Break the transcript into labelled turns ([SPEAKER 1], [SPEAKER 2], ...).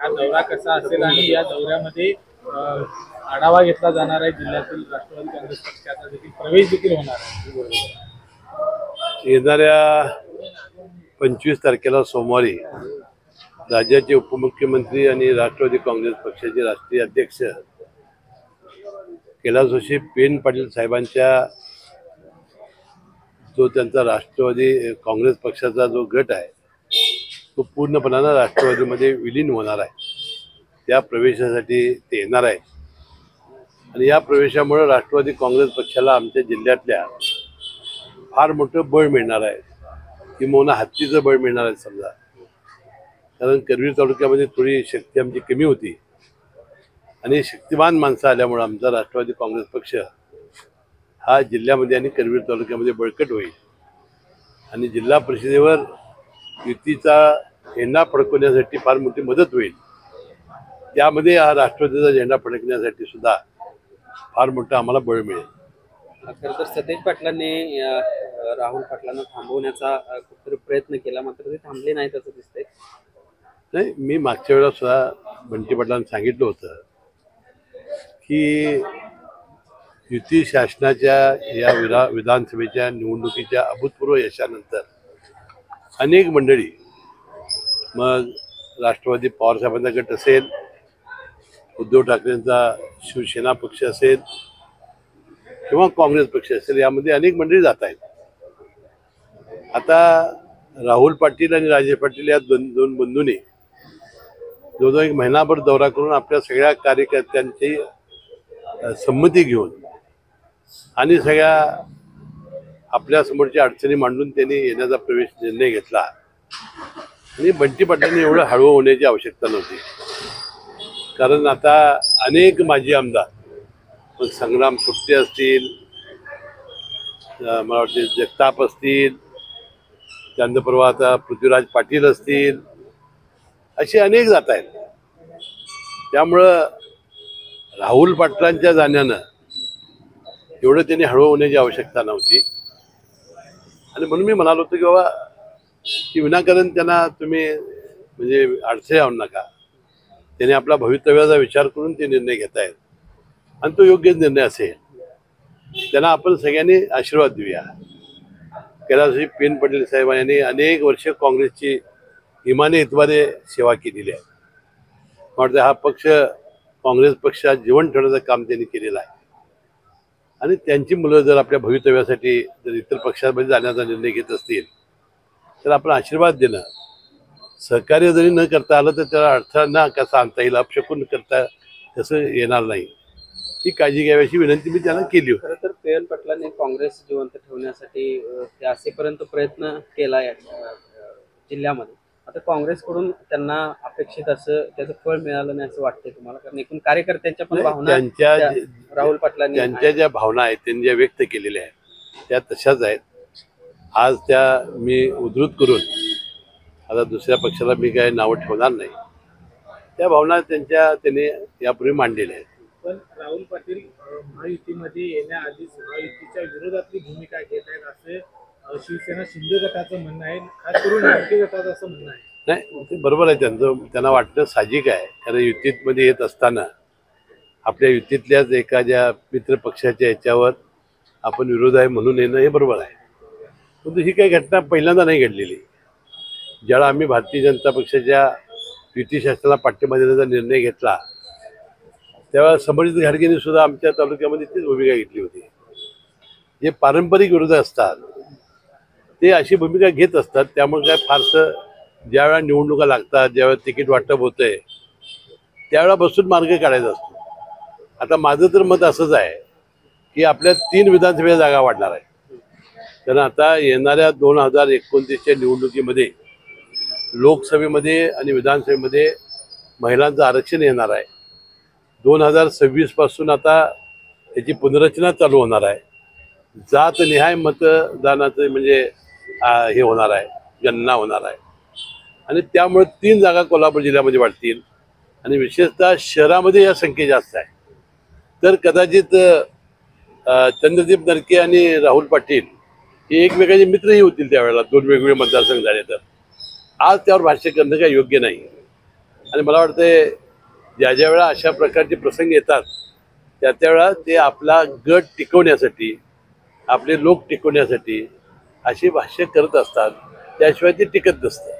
[SPEAKER 1] हा दौरा कसा असेल आणि या दौऱ्यामध्ये आढावा घेतला जाणार आहे जिल्ह्यातील राष्ट्रवादी काँग्रेस पक्षाचा देखील प्रवेश देखील होणार आहे।
[SPEAKER 2] येणाऱ्या 25 तारखेला सोमवारी राज्याचे उपमुख्यमंत्री आणि राष्ट्रवादी काँग्रेस पक्षाचे राष्ट्रीय अध्यक्ष कैलासवासी पेन पाटील साहेबांच्या जो त्यांचा राष्ट्रवादी काँग्रेस पक्षाचा जो गट आहे तो पूर्णपणानं राष्ट्रवादीमध्ये विलीन होणार आहे। त्या प्रवेशासाठी ते येणार आहे आणि या प्रवेशामुळे राष्ट्रवादी काँग्रेस पक्षाला आमच्या जिल्ह्यातल्या फार मोठं बळ मिळणार आहे, किंवा हत्तीचं बळ मिळणार आहे समजा। कारण करवीर तालुक्यामध्ये थोडी शक्ती आमची कमी होती आणि शक्तिमान माणसं आल्यामुळे आमचा राष्ट्रवादी काँग्रेस पक्ष हा जिल्ह्यामध्ये आणि करवीर तालुक्यामध्ये बळकट होईल आणि जिल्हा परिषदेवर युतीचा झेंडा फडकवण्यासाठी फार मोठी मदत होईल। त्यामध्ये हा राष्ट्रवादीचा झेंडा फडकण्यासाठी सुद्धा फार मोठं आम्हाला बळ मिळेल।
[SPEAKER 3] खरं तर सतेज पाटलांनी राहुल पाटलांना थांबवण्याचा कुठेतरी प्रयत्न केला, मात्र ते थांबले नाहीत असं दिसतंय।
[SPEAKER 2] नाही, मी मागच्या वेळेला सुद्धा बंटी पाटलांना सांगितलं होतं की युती शासनाच्या या विधानसभेच्या निवडणुकीच्या अभूतपूर्व यशानंतर अनेक मंडळी, मग राष्ट्रवादी पवारसाहेबांचा गट असेल, उद्धव ठाकरेंचा शिवसेना पक्ष असेल किंवा काँग्रेस पक्ष असेल, यामध्ये अनेक मंडळी जात आहेत। आता राहुल पाटील आणि राजेश पाटील या दोन बंधूंनी जवळजवळ एक महिनाभर दौरा करून आपल्या सगळ्या कार्यकर्त्यांची संमती घेऊन आणि सगळ्या आपल्या समोरच्या अडचणी मांडून त्यांनी येण्याचा प्रवेश निर्णय घेतला आणि बंटी पाटलांनी एवढं हळू होण्याची आवश्यकता नव्हती। कारण आता अनेक माजी आमदार, मग संग्राम सुट्टे असतील, मला वाटते जगताप असतील, त्यानंतर परवा आता पृथ्वीराज पाटील असतील, असे अनेक जात आहेत। त्यामुळं राहुल पाटलांच्या जाण्यानं एवढं त्यांनी हळू होण्याची आवश्यकता नव्हती आणि म्हणून मी म्हणालो होतो की बाबा की विनाकारण त्यांना तुम्ही म्हणजे अडचणी आणू नका। त्यांनी आपला भवितव्याचा विचार करून ते निर्णय घेत आहेत आणि तो योग्य निर्णय असेल। त्यांना आपण सगळ्यांनी आशीर्वाद देऊया। कैलासवासी पेन पाटील साहेबांनी अनेक वर्ष काँग्रेसची इमाने इतवारे सेवा केलेली आहे। मला वाटतं हा पक्ष काँग्रेस पक्षात जीवन ठेवण्याचं काम त्यांनी केलेलं आहे आणि त्यांची मुलं जर आपल्या भवितव्यासाठी जर इतर पक्षामध्ये जाण्याचा निर्णय घेत असतील तर आपण आशीर्वाद देणं, सहकार्य जरी न करता आलं तर त्याला अडथळा न कसा आणता येईल, अपशकून करता तसं येणार नाही, ही काळजी घ्यावी विनंती मी त्यांना केली होती।
[SPEAKER 3] खरं तर पेन पाटलांनी काँग्रेस जिवंत ठेवण्यासाठी ते असेपर्यंत प्रयत्न केलाय जिल्ह्यामध्ये। आता काँग्रेसकडून त्यांना अपेक्षित असं त्याचं फळ मिळालं नाही असं वाटतंय तुम्हाला? कारण एकूण कार्यकर्त्यांच्या पण भावना राहुल पाटलांनी
[SPEAKER 2] त्यांच्या ज्या भावना आहेत त्यांनी ज्या व्यक्त केलेल्या आहेत त्या तशाच आहेत। आज त्या मी उद्धृत करून आता दुसऱ्या पक्षाला मी काय नावं ठेवणार नाही, त्या भावना त्यांनी यापूर्वी मांडलेल्या आहेत।
[SPEAKER 1] पण राहुल पाटील महायुतीमध्ये येण्याआधीच महायुतीच्या विरोधातली भूमिका घेत आहेत असे शिवसेना शिंदे गटाचं म्हणणं आहे, खास करून नाटके गटाचं असं म्हणणं आहे।
[SPEAKER 2] नाही, ते बरोबर आहे, त्यांना वाटणं साहजिक आहे। कारण युतीमध्ये येत असताना आपल्या युतीतल्याच एखाद्या मित्र पक्षाच्या ह्याच्यावर आपण विरोध आहे म्हणून येणं हे बरोबर आहे। परंतु ही काही घटना पहिल्यांदा नाही घडलेली। ज्यावेळा आम्ही भारतीय जनता पक्षाच्या युती शासनाला पाठिंबा देण्याचा निर्णय घेतला तेव्हा समर्जित घाडगेंनी सुद्धा आमच्या तालुक्यामध्ये तीच भूमिका घेतली होती। जे पारंपरिक विरोध असतात ते अशी भूमिका घेत असतात। त्यामुळे काय फारसं ज्यावेळा निवडणुका लागतात, ज्यावेळेला तिकीट वाटप होतंय त्यावेळेला बसून मार्ग काढायचा असतो। आता माझं तर मत असंच आहे की आपल्या 3 विधानसभेच्या जागा वाढणार आहे। कारण आता येणाऱ्या 2029च्या निवडणुकीमध्ये लोकसभेमध्ये आणि विधानसभेमध्ये महिलांचं आरक्षण येणार आहे। 2026 पासून आता याची पुनर्रचना चालू होणार आहे। जातनिहाय मतदानाचं म्हणजे हे होणार आहे, गणना होणार आहे आणि त्यामुळे 3 जागा कोल्हापूर जिल्ह्यामध्ये वाढतील आणि विशेषतः शहरामध्ये या संख्या जास्त आहे। तर कदाचित चंद्रदीप नरके आणि राहुल पाटील हे एकमेकांचे मित्रही होतील त्यावेळेला, 2 वेगवेगळे मतदारसंघ झाले तर आज त्यावर भाष्य करणं काही योग्य नाही। आणि मला वाटतं ज्या ज्या वेळा अशा प्रकारचे प्रसंग येतात त्या त्यावेळा ते आपला गट टिकवण्यासाठी, आपले लोक टिकवण्यासाठी अशी भाष्य करत असतात, त्याशिवाय ते टिकत नसतं.